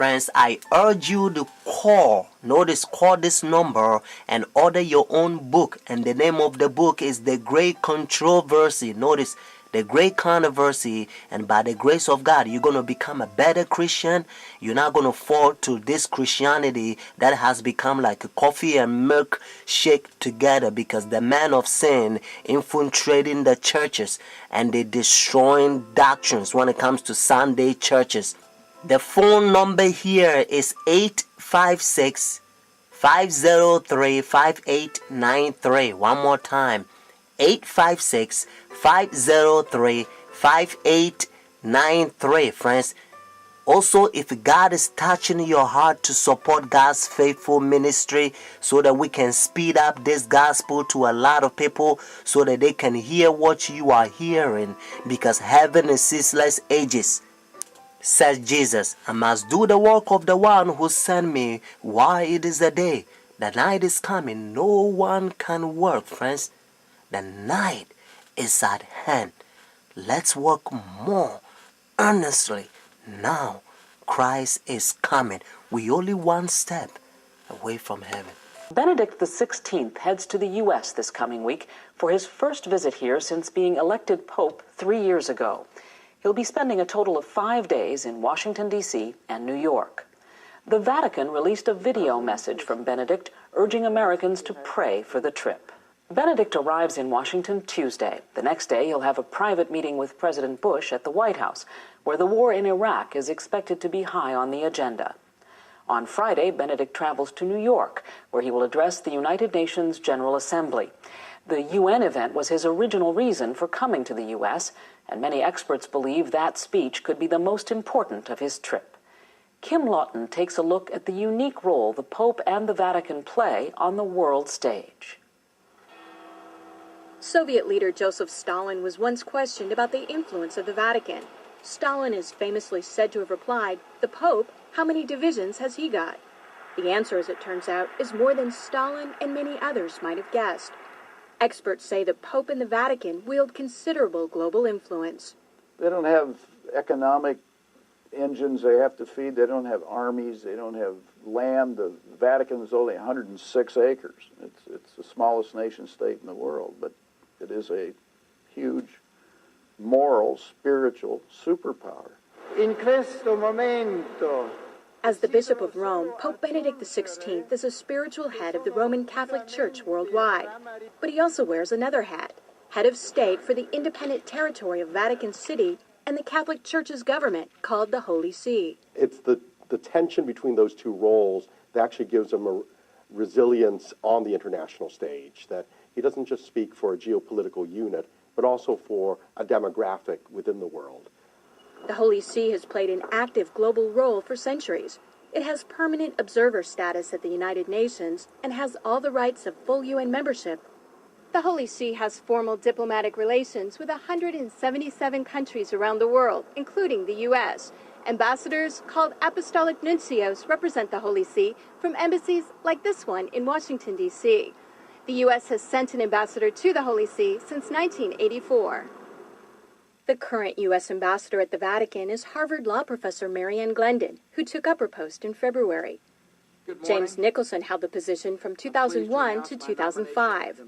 Friends, I urge you to call this number and order your own book. And the name of the book is The Great Controversy. Notice, The Great Controversy. And by the grace of God, you're going to become a better Christian. You're not going to fall to this Christianity that has become like a coffee and milk shake together, because the man of sin infiltrating the churches and they destroying doctrines when it comes to Sunday churches. The phone number here is 856-503-5893. One more time, 856-503-5893. Friends, also, if God is touching your heart to support God's faithful ministry so that we can speed up this gospel to a lot of people so that they can hear what you are hearing, because heaven is ceaseless ages. Says Jesus, I must do the work of the one who sent me while it is the day. The night is coming, no one can work, friends. The night is at hand. Let's work more earnestly now. Christ is coming. We only one step away from heaven. Benedict XVI heads to the U.S. this coming week for his first visit here since being elected Pope 3 years ago. He'll be spending a total of 5 days in Washington, D.C. and New York. The Vatican released a video message from Benedict urging Americans to pray for the trip. Benedict arrives in Washington Tuesday. The next day, he'll have a private meeting with President Bush at the White House, where the war in Iraq is expected to be high on the agenda. On Friday, Benedict travels to New York, where he will address the United Nations General Assembly. The UN event was his original reason for coming to the U.S., and many experts believe that speech could be the most important of his trip. Kim Lawton takes a look at the unique role the Pope and the Vatican play on the world stage. Soviet leader Joseph Stalin was once questioned about the influence of the Vatican. Stalin is famously said to have replied, "The Pope, how many divisions has he got?" The answer, as it turns out, is more than Stalin and many others might have guessed. Experts say the Pope and the Vatican wield considerable global influence. They don't have economic engines they have to feed. They don't have armies. They don't have land. The Vatican is only 106 acres. It's the smallest nation state in the world, but it is a huge moral, spiritual superpower. In questo momento. As the Bishop of Rome, Pope Benedict XVI is a spiritual head of the Roman Catholic Church worldwide. But he also wears another hat, head of state for the independent territory of Vatican City and the Catholic Church's government, called the Holy See. It's the tension between those two roles that actually gives him a resilience on the international stage, that he doesn't just speak for a geopolitical unit, but also for a demographic within the world. The Holy See has played an active global role for centuries. It has permanent observer status at the United Nations and has all the rights of full UN membership. The Holy See has formal diplomatic relations with 177 countries around the world, including the U.S. Ambassadors, called apostolic nuncios, represent the Holy See from embassies like this one in Washington, D.C. The U.S. has sent an ambassador to the Holy See since 1984. The current U.S. ambassador at the Vatican is Harvard law professor Marianne Glendon, who took up her post in February. James Nicholson held the position from 2001 to 2005.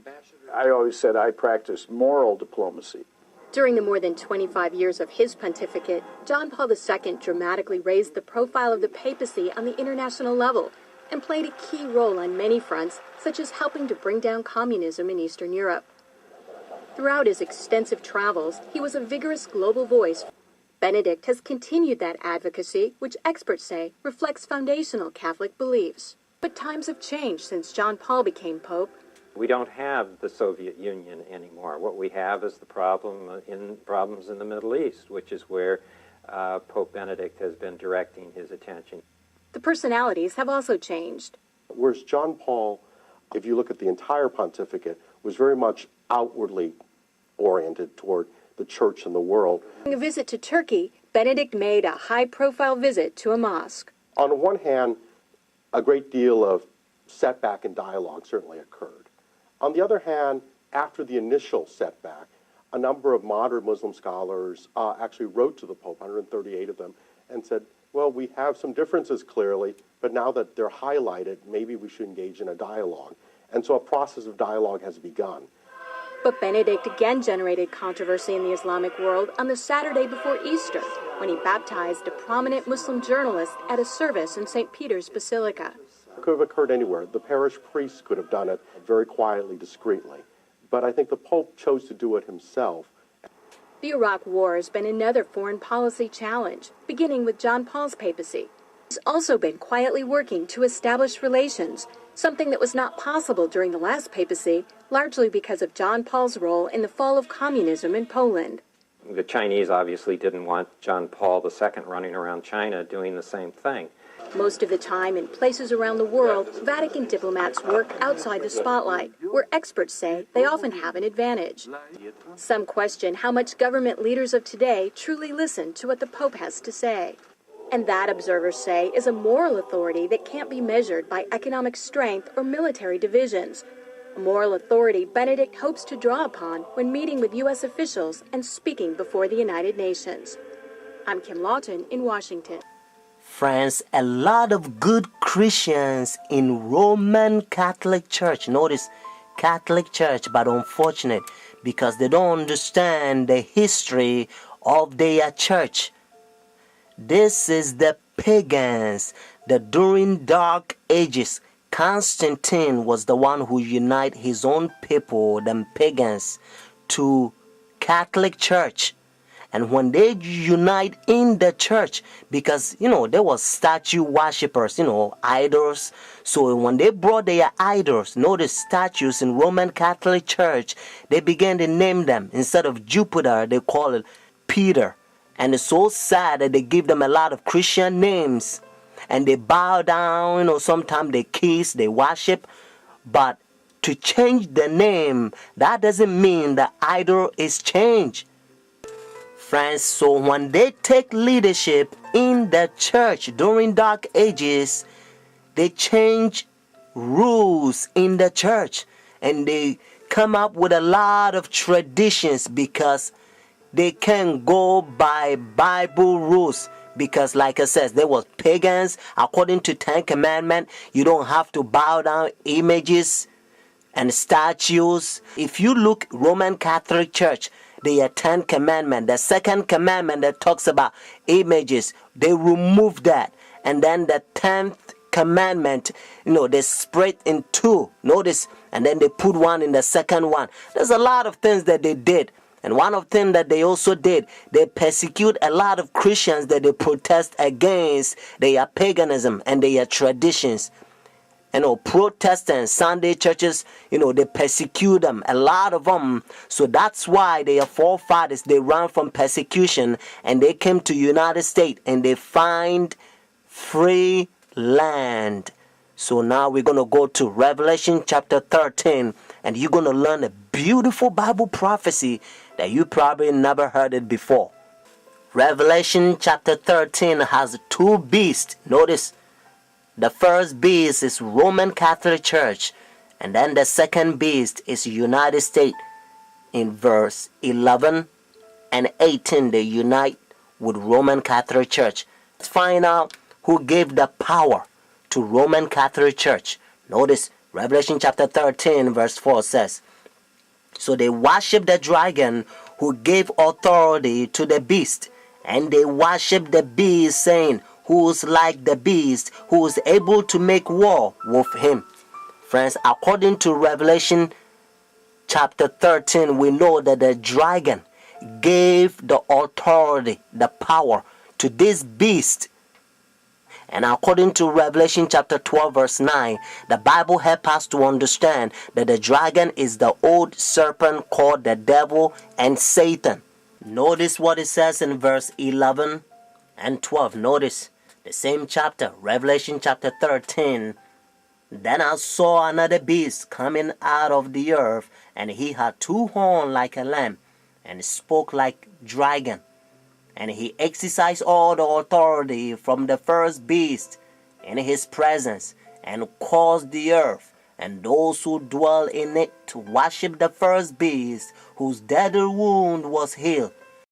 I always said I practiced moral diplomacy. During the more than 25 years of his pontificate, John Paul II dramatically raised the profile of the papacy on the international level and played a key role on many fronts, such as helping to bring down communism in Eastern Europe. Throughout his extensive travels, he was a vigorous global voice. Benedict has continued that advocacy, which experts say reflects foundational Catholic beliefs. But times have changed since John Paul became Pope. We don't have the Soviet Union anymore. What we have is the problems in the Middle East, which is where Pope Benedict has been directing his attention. The personalities have also changed. Whereas John Paul, if you look at the entire pontificate, was very much outwardly oriented toward the church and the world. During a visit to Turkey, Benedict made a high-profile visit to a mosque. On the one hand, a great deal of setback and dialogue certainly occurred. On the other hand, after the initial setback, a number of moderate Muslim scholars actually wrote to the Pope, 138 of them, and said, Well, we have some differences clearly, but now that they're highlighted, maybe we should engage in a dialogue. And so a process of dialogue has begun. But Benedict again generated controversy in the Islamic world on the Saturday before Easter, when he baptized a prominent Muslim journalist at a service in St. Peter's Basilica. It could have occurred anywhere. The parish priest could have done it very quietly, discreetly. But I think the Pope chose to do it himself. The Iraq War has been another foreign policy challenge, beginning with John Paul's papacy. He's also been quietly working to establish relations, something that was not possible during the last papacy, largely because of John Paul's role in the fall of communism in Poland. The Chinese obviously didn't want John Paul II running around China doing the same thing. Most of the time, in places around the world, Vatican diplomats work outside the spotlight, where experts say they often have an advantage. Some question how much government leaders of today truly listen to what the Pope has to say. And that, observers say, is a moral authority that can't be measured by economic strength or military divisions. A moral authority Benedict hopes to draw upon when meeting with U.S. officials and speaking before the United Nations. I'm Kim Lawton in Washington. Friends, a lot of good Christians in Roman Catholic Church, notice Catholic Church, but unfortunate because they don't understand the history of their church. This is the pagans that during dark ages, Constantine was the one who united his own people, them pagans, to Catholic Church. And when they unite in the church, because, there was statue worshippers, idols. So when they brought their idols, notice statues in Roman Catholic Church, they began to name them. Instead of Jupiter, they call it Peter. And it's so sad that they give them a lot of Christian names. And they bow down, sometimes they kiss, they worship. But to change the name, that doesn't mean the idol is changed. Friends, so when they take leadership in the church during dark ages, they change rules in the church. And they come up with a lot of traditions because they can't go by Bible rules. Because like I said, there was pagans. According to Ten Commandments, you don't have to bow down images and statues. If you look Roman Catholic Church, the 10 commandment, the second commandment that talks about images, they remove that. And then the 10th commandment, they split in two. Notice, and then they put one in the second one. There's a lot of things that they did. And one of them that they also did, they persecute a lot of Christians that they protest against their paganism and their traditions. Protestants, Sunday churches, they persecute them, a lot of them. So that's why their forefathers, they ran from persecution and they came to United States and they find free land. So now we're going to go to Revelation chapter 13 and you're going to learn a beautiful Bible prophecy that you probably never heard it before. Revelation chapter 13 has two beasts. Notice, the first beast is Roman Catholic Church, and then the second beast is United States. In verse 11 and 18, they unite with Roman Catholic Church. Let's find out who gave the power to Roman Catholic Church. Notice Revelation chapter 13 verse 4 says, so they worship the dragon who gave authority to the beast, and they worship the beast, saying, who's like the beast, who is able to make war with him. Friends, according to Revelation chapter 13, we know that the dragon gave the authority, the power to this beast. And according to Revelation chapter 12 verse 9, the Bible helps us to understand that the dragon is the old serpent called the devil and Satan. Notice what it says in verse 11 and 12. Notice the same chapter, Revelation chapter 13. Then I saw another beast coming out of the earth, and he had two horns like a lamb, and spoke like dragon. And he exercised all the authority from the first beast in his presence, and caused the earth and those who dwell in it to worship the first beast, whose deadly wound was healed.